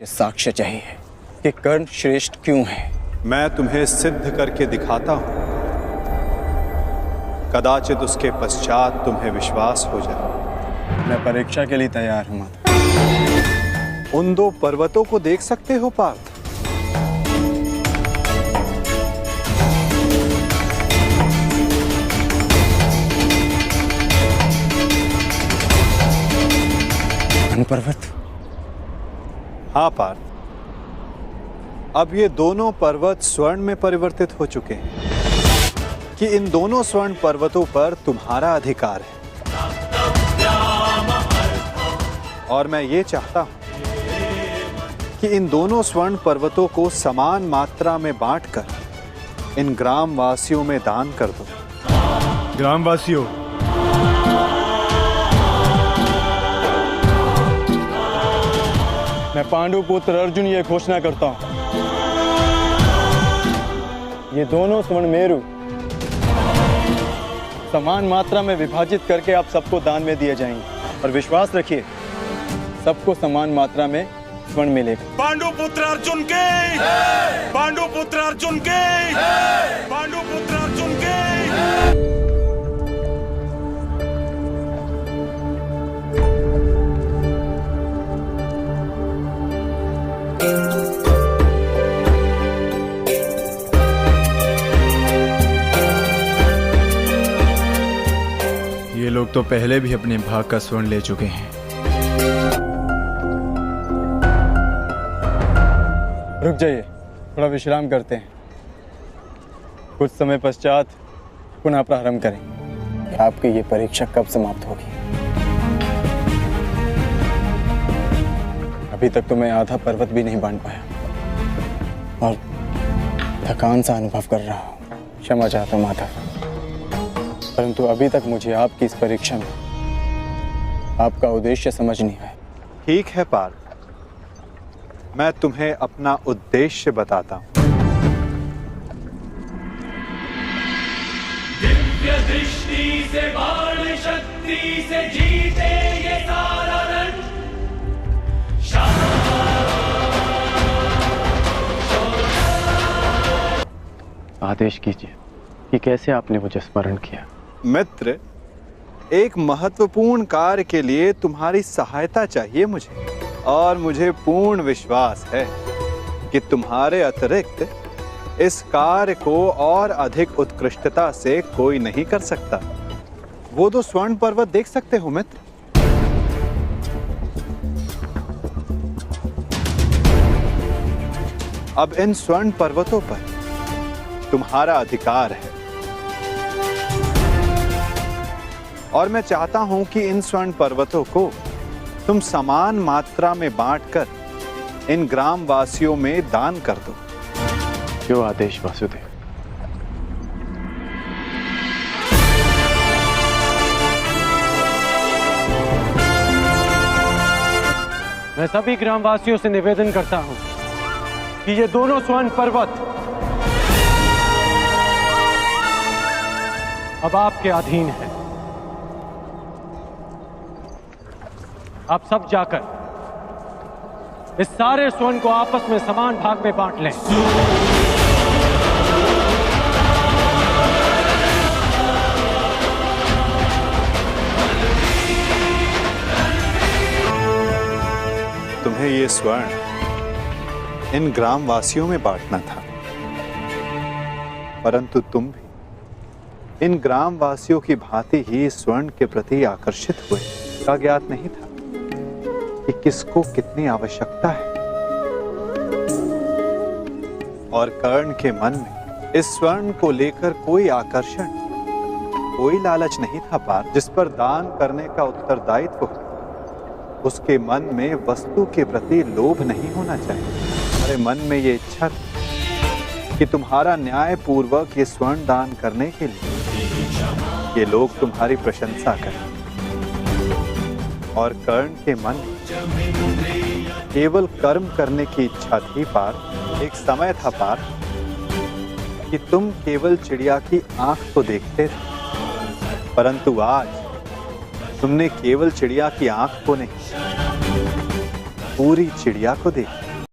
मुझे साक्ष्य चाहिए कि कर्ण श्रेष्ठ क्यों है। मैं तुम्हें सिद्ध करके दिखाता हूं, कदाचित उसके पश्चात तुम्हें विश्वास हो जाए। मैं परीक्षा के लिए तैयार हूं माता। उन दो पर्वतों को देख सकते हो पार्थ? पर्वत? हाँ पार्थ, अब ये दोनों पर्वत स्वर्ण में परिवर्तित हो चुके हैं कि इन दोनों स्वर्ण पर्वतों पर तुम्हारा अधिकार है। और मैं ये चाहता हूं कि इन दोनों स्वर्ण पर्वतों को समान मात्रा में बांटकर इन ग्रामवासियों में दान कर दो। ग्रामवासियों, मैं पांडु पुत्र अर्जुन ये घोषणा करता हूं, ये दोनों स्वर्ण मेरु समान मात्रा में विभाजित करके आप सबको दान में दिए जाएंगे। और विश्वास रखिए, सबको समान मात्रा में स्वर्ण मिलेगा। पांडु पुत्र अर्जुन के, पांडु पुत्र अर्जुन के, पांडु पुत्र अर्जुन के। ये लोग तो पहले भी अपने भाग का स्वर्ण ले चुके हैं। रुक जाइए, थोड़ा विश्राम करते हैं। कुछ समय पश्चात पुनः प्रारंभ करेंगे। आपकी ये परीक्षा कब समाप्त होगी? अभी तक तो मैं आधा पर्वत भी नहीं बांध पाया और थकान सा अनुभव कर रहा हूँ। क्षमा चाहता हूँ माता, परंतु अभी तक मुझे आपकी इस परीक्षा में आपका उद्देश्य समझ नहीं आया। ठीक है पार्थ, मैं तुम्हें अपना उद्देश्य बताता हूं। दिव्य दृष्टि से बाण शक्ति से जीते ये सारा रण। आदेश कीजिए कि कैसे आपने मुझे स्मरण किया। मित्र, एक महत्वपूर्ण कार्य के लिए तुम्हारी सहायता चाहिए मुझे, और मुझे पूर्ण विश्वास है कि तुम्हारे अतिरिक्त इस कार्य को और अधिक उत्कृष्टता से कोई नहीं कर सकता। वो दो स्वर्ण पर्वत देख सकते हो मित्र? अब इन स्वर्ण पर्वतों पर तुम्हारा अधिकार है, और मैं चाहता हूं कि इन स्वर्ण पर्वतों को तुम समान मात्रा में बांटकर इन ग्रामवासियों में दान कर दो। जो आदेश वासुदेव। मैं सभी ग्रामवासियों से निवेदन करता हूं कि ये दोनों स्वर्ण पर्वत अब आपके अधीन है। आप सब जाकर इस सारे स्वर्ण को आपस में समान भाग में बांट लें। तुम्हें ये स्वर्ण इन ग्रामवासियों में बांटना था, परंतु तुम भी इन ग्रामवासियों की भांति ही स्वर्ण के प्रति आकर्षित हुए। का ज्ञात नहीं था कि किसको कितनी आवश्यकता है, और कर्ण के मन में इस स्वर्ण को लेकर कोई आकर्षण, कोई लालच नहीं था पार्थ। जिस पर दान करने का उत्तरदायित्व हो, उसके मन में वस्तु के प्रति लोभ नहीं होना चाहिए। हमारे मन में ये इच्छा थी कि तुम्हारा न्याय पूर्वक ये स्वर्ण दान करने के लिए ये लोग तुम्हारी प्रशंसा करें, और कर्ण के मन में केवल कर्म करने की इच्छा थी पार्थ। एक समय था पार्थ कि तुम केवल चिड़िया की आंख को देखते थे, परंतु आज तुमने केवल चिड़िया की आंख को नहीं, पूरी चिड़िया को देखा।